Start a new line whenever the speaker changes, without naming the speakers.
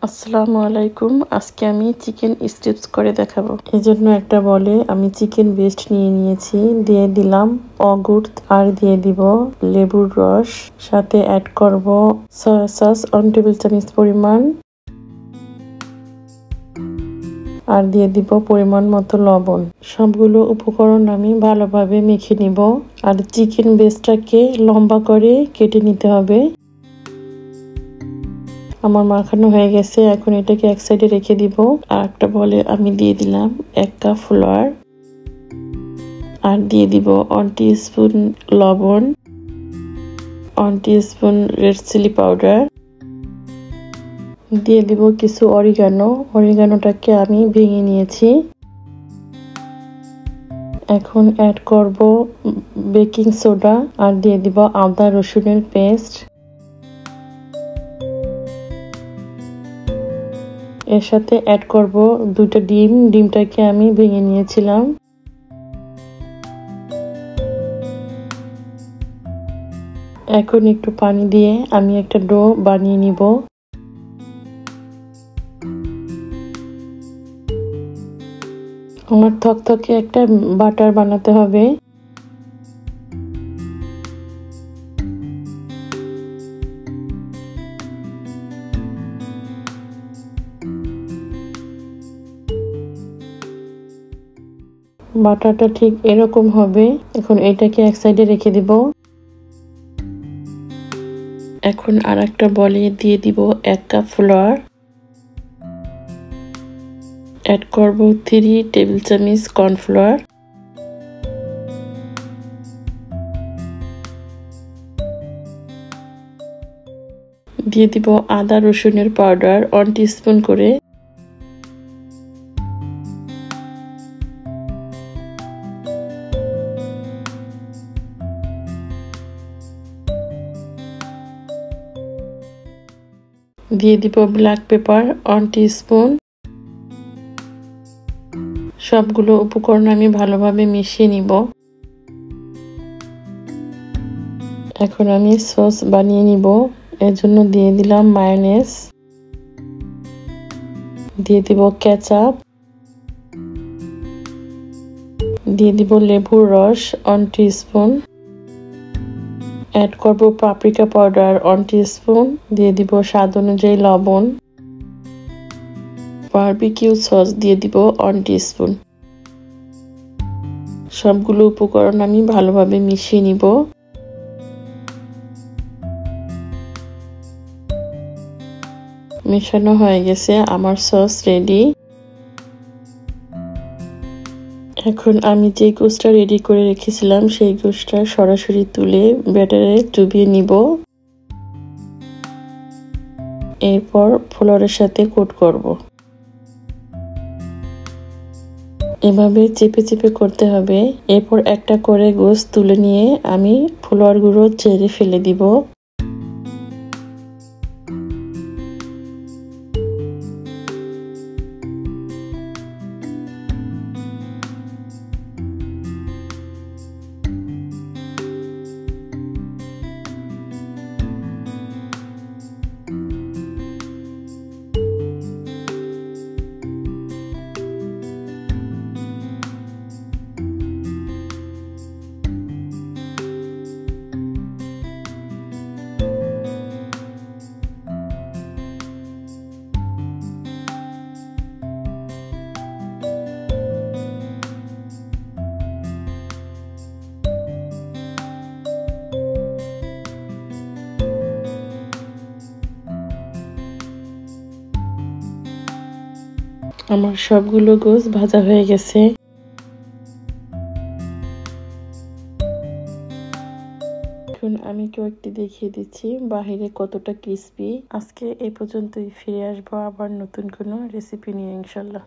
আসসালামু আলাইকুম। আজকে আমি চিকেন স্ট্রিপস করে দেখাবো। এই জন্য একটা বলে আমি চিকেন বেস্ট নিয়ে নিয়েছি, দিয়ে দিলাম অগুট আর দিয়ে দিব লেবুর রস, সাথে অ্যাড করব সয়া সস 1 টেবিল চামচ পরিমাণ, আর দিয়ে দিব পরিমাণ মতো লবণ। সবগুলো উপকরণ আমি ভালোভাবে মেখে নিব। আর চিকেন বেস্টটাকে লম্বা করে কেটে নিতে হবে। আমার মাখানো হয়ে গেছে, এখন এটাকে এক সাইডে রেখে দিব। আর একটা বলে আমি দিয়ে দিলাম 1 কাপ ফ্লাওয়ার, আর দিয়ে দিব 1 টিস্পুন লবণ, 1 টিস্পুন রেড চিলি পাউডার, দিয়ে দিব কিছু অরিগানোটাকে আমি ভেঙে নিয়েছি। এখন অ্যাড করব বেকিং সোডা, আর দিয়ে দিব আদা রসুনের পেস্ট। এর সাথে অ্যাড করব 2টা ডিমটাকে আমি ভেঙে নিয়েছিলাম। এখন একটু পানি দিয়ে আমি একটা ডো বানিয়ে নিব। আমার থকথকে একটা বাটার বানাতে হবে। বাটারটা ঠিক এরকম হবে। এখন এটাকে এক সাইডে রেখে দিব। এখন আর একটা বলে দিয়ে দিব 1 কাপ ফ্লাওয়ার, অ্যাড করব 3 টেবিল চামচ কর্নফ্লাওয়ার, দিয়ে দিব আদা রসুনের পাউডার 1 টিস্পুন করে, দিয়ে দিব ব্ল্যাক পেপার 1 টিস্পুন। সবগুলো উপকরণ আমি ভালোভাবে মিশিয়ে নিব। এখন আমি সস বানিয়ে নিব। এর জন্য দিয়ে দিলাম মায়োনেজ, দিয়ে দিব কেচাপ, দিয়ে দিব লেবুর রস 1 টিস্পুন, অ্যাড করব পাপরিকা পাউডার 1 টিস্পুন, দিয়ে দিব স্বাদ অনুযায়ী লবণ, বারবিকিউ সস দিয়ে দিব 1 টিস্পুন। সবগুলো উপকরণ আমি ভালোভাবে মিশিয়ে নিব। মেশানো হয়ে গেছে, আমার সস রেডি। এখন আমি যে গোশটা রেডি করে রেখেছিলাম সেই গোশটা সরাসরি তুলে ব্যাটারে চুবিয়ে নিব। এরপর ফ্লাওয়ারের সাথে কোট করব। এভাবে চেপে চেপে করতে হবে। এরপর একটা করে গোশ তুলে নিয়ে আমি ফ্লাওয়ারগুলো ঝেড়ে ফেলে দিব। আমার সবগুলো গোশ ভাজা হয়ে গেছে। এখন আমি কয়েকটি দেখিয়ে দিচ্ছি বাহিরে কতটা ক্রিস্পি। আজকে এই পর্যন্তই, ফিরে আসবো আবার নতুন কোনো রেসিপি নিয়ে ইনশাল্লাহ।